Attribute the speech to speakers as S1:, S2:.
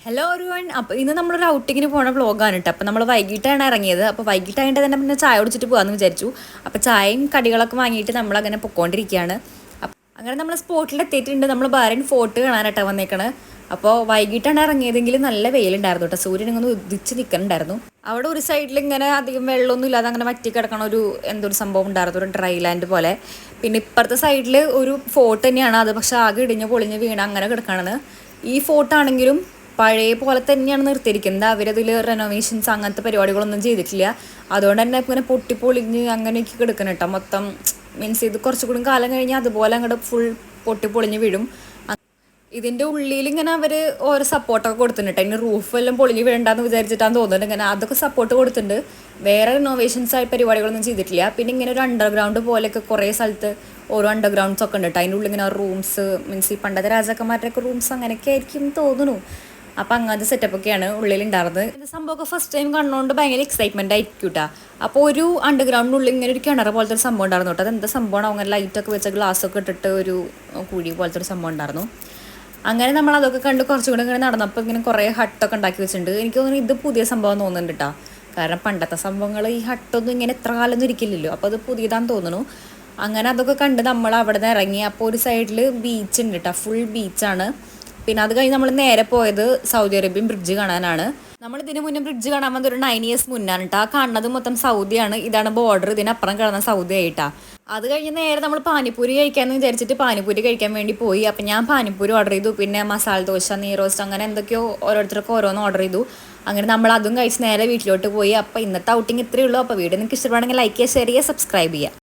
S1: Hello ഒരുവൺ. അപ്പോൾ ഇന്ന് നമ്മളൊരു ഔട്ടിങ്ങിന് പോണ വ്ളോഗാണ് കേട്ടോ. അപ്പോൾ നമ്മൾ വൈകിട്ടാണ് ഇറങ്ങിയത്. അപ്പോൾ വൈകിട്ടായിട്ട് തന്നെ പിന്നെ ചായ കുടിച്ചിട്ട് പോകാമെന്ന് വിചാരിച്ചു. അപ്പോൾ ചായയും കടികളൊക്കെ വാങ്ങിയിട്ട് നമ്മളങ്ങനെ പൊയ്ക്കൊണ്ടിരിക്കുകയാണ്. അപ്പം അങ്ങനെ നമ്മൾ സ്പോട്ടിൽ എത്തിയിട്ടുണ്ട്. നമ്മൾ ബാരൻ ഫോർട്ട് കാണാനായിട്ടാണ് വന്നേക്കണത്. അപ്പോൾ വൈകിട്ടാണ് ഇറങ്ങിയതെങ്കിൽ നല്ല വെയിലുണ്ടായിരുന്നു കേട്ടോ. സൂര്യൻ ഇങ്ങനെ ഉദിച്ച് നിൽക്കുന്നുണ്ടായിരുന്നു. അവിടെ ഒരു സൈഡിൽ ഇങ്ങനെ അധികം വെള്ളമൊന്നും ഇല്ലാതെ അങ്ങനെ വറ്റി കിടക്കണ എന്തൊരു സംഭവം ഉണ്ടായിരുന്നു, ഒരു ഡ്രൈ ലാൻഡ് പോലെ. പിന്നെ ഇപ്പുറത്തെ സൈഡിൽ ഒരു ഫോർട്ട് തന്നെയാണ് അത്, പക്ഷേ ആകെ ഇടിഞ്ഞ് പൊളിഞ്ഞ് വീണ് അങ്ങനെ കിടക്കണത്. ഈ ഫോർട്ടാണെങ്കിലും പഴയ പോലെ തന്നെയാണ് നിർത്തിയിരിക്കുന്നത്. അവരതിൽ റെനോവേഷൻസ് അങ്ങനത്തെ പരിപാടികളൊന്നും ചെയ്തിട്ടില്ല. അതുകൊണ്ട് തന്നെ ഇങ്ങനെ പൊട്ടിപ്പൊളിഞ്ഞ് അങ്ങനെയൊക്കെ കിടക്കണം കേട്ടോ. മൊത്തം മീൻസ് ഇത് കുറച്ചുകൂടി കാലം കഴിഞ്ഞാൽ അതുപോലെ അങ്ങോട്ട് ഫുൾ പൊട്ടിപ്പൊളിഞ്ഞ് വീഴും. ഇതിൻ്റെ ഉള്ളിൽ ഇങ്ങനെ അവർ ഓരോ സപ്പോർട്ടൊക്കെ കൊടുത്തിട്ടുണ്ട്. അതിന് റൂഫ് എല്ലാം പൊളിഞ്ഞ് വീഴണ്ടെന്ന് വിചാരിച്ചിട്ടാണ് തോന്നുന്നുണ്ട്. ഇങ്ങനെ അതൊക്കെ സപ്പോർട്ട് കൊടുത്തിട്ടുണ്ട്. വേറെ റിനോവേഷൻസ് ആയി പരിപാടികളൊന്നും ചെയ്തിട്ടില്ല. പിന്നെ ഇങ്ങനെ ഒരു അണ്ടർഗ്രൗണ്ട് പോലെയൊക്കെ കുറേ സ്ഥലത്ത് ഓരോ അണ്ടർഗ്രൗണ്ട്സ് ഒക്കെ ഉണ്ട് കേട്ടോ. അതിൻ്റെ ഉള്ളിൽ ഇങ്ങനെ റൂംസ് മീൻസ് ഈ പണ്ടത്തെ രാജാക്കന്മാരുടെയൊക്കെ റൂംസ് അങ്ങനെയൊക്കെ ആയിരിക്കും തോന്നുന്നു. അപ്പം അങ്ങനത്തെ സെറ്റപ്പൊക്കെയാണ് ഉള്ളിലുണ്ടായിരുന്നത്. ഇത് സംഭവമൊക്കെ ഫസ്റ്റ് ടൈം കണ്ടുകൊണ്ട് ഭയങ്കര എക്സൈറ്റ്മെൻ്റ് ആയിരിക്കും കേട്ടോ. അപ്പോൾ ഒരു അണ്ടർഗ്രൗണ്ടിനുള്ളിൽ ഇങ്ങനെ ഒരു കിണർ പോലത്തെ ഒരു സംഭവം ഉണ്ടായിരുന്നു കേട്ടോ. അതെന്താ സംഭവമാണ്, അങ്ങനെ ലൈറ്റൊക്കെ വെച്ച ഗ്ലാസ്സൊക്കെ ഇട്ടിട്ട് ഒരു കുഴി പോലത്തെ ഒരു സംഭവം ഉണ്ടായിരുന്നു. അങ്ങനെ നമ്മൾ അതൊക്കെ കണ്ട് കുറച്ചുകൂടെ ഇങ്ങനെ നടന്നപ്പോൾ ഇങ്ങനെ കുറേ ഹട്ടൊക്കെ ഉണ്ടാക്കി വെച്ചിട്ടുണ്ട്. എനിക്ക് തോന്നുന്നു ഇത് പുതിയ സംഭവം തോന്നുന്നുണ്ട് കേട്ടോ. കാരണം പണ്ടത്തെ സംഭവങ്ങൾ ഈ ഹട്ടൊന്നും ഇങ്ങനെ എത്ര കാലമൊന്നും ഇരിക്കില്ലല്ലോ. അപ്പോൾ അത് പുതിയതാണെന്ന് തോന്നുന്നു. അങ്ങനെ അതൊക്കെ കണ്ട് നമ്മൾ അവിടെ നിന്ന് ഇറങ്ങി. അപ്പോൾ ഒരു സൈഡിൽ ബീച്ച് ഉണ്ട് കേട്ടോ, ഫുൾ ബീച്ചാണ്. പിന്നെ അത് കഴിഞ്ഞ് നമ്മൾ നേരെ പോയത് സൗദി അറേബ്യൻ ബ്രിഡ്ജ് കാണാനാണ്. നമ്മൾ ഇതിന് മുന്നേ ബ്രിഡ്ജ് കാണാൻ വന്നത് ഒരു 9 years മുന്നാണ് കേട്ടോ. ആ കാണുന്നത് മൊത്തം സൗദിയാണ്. ഇതാണ് ബോർഡർ, ഇതിനപ്പുറം കിടന്ന സൗദി ആയിട്ടാ. അത് കഴിഞ്ഞ് നേരെ നമ്മൾ പാനിപ്പൂരി കഴിക്കാമെന്ന് വിചാരിച്ചിട്ട് പാനിപ്പൂരി കഴിക്കാൻ വേണ്ടി പോയി. അപ്പം ഞാൻ പാനിപ്പൂരി ഓർഡർ ചെയ്തു. പിന്നെ മസാല ദോശ, നെയ്റോസ്റ്റ് അങ്ങനെ എന്തൊക്കെയോ ഓരോരുത്തർക്ക് ഓരോന്ന് ഓർഡർ ചെയ്തു. അങ്ങനെ നമ്മൾ അതും കഴിച്ച് നേരെ വീട്ടിലോട്ട് പോയി. അപ്പോൾ ഇന്നത്തെ ഔട്ടിങ് ഇത്രയേ ഉള്ളൂ. അപ്പോൾ വീഡിയോ നിങ്ങൾക്ക് ഇഷ്ടപ്പെടുകയാണെങ്കിൽ ലൈക്ക് ചെയ്യുക, ഷെയർ ചെയ്യുക, സബ്സ്ക്രൈബ് ചെയ്യുക.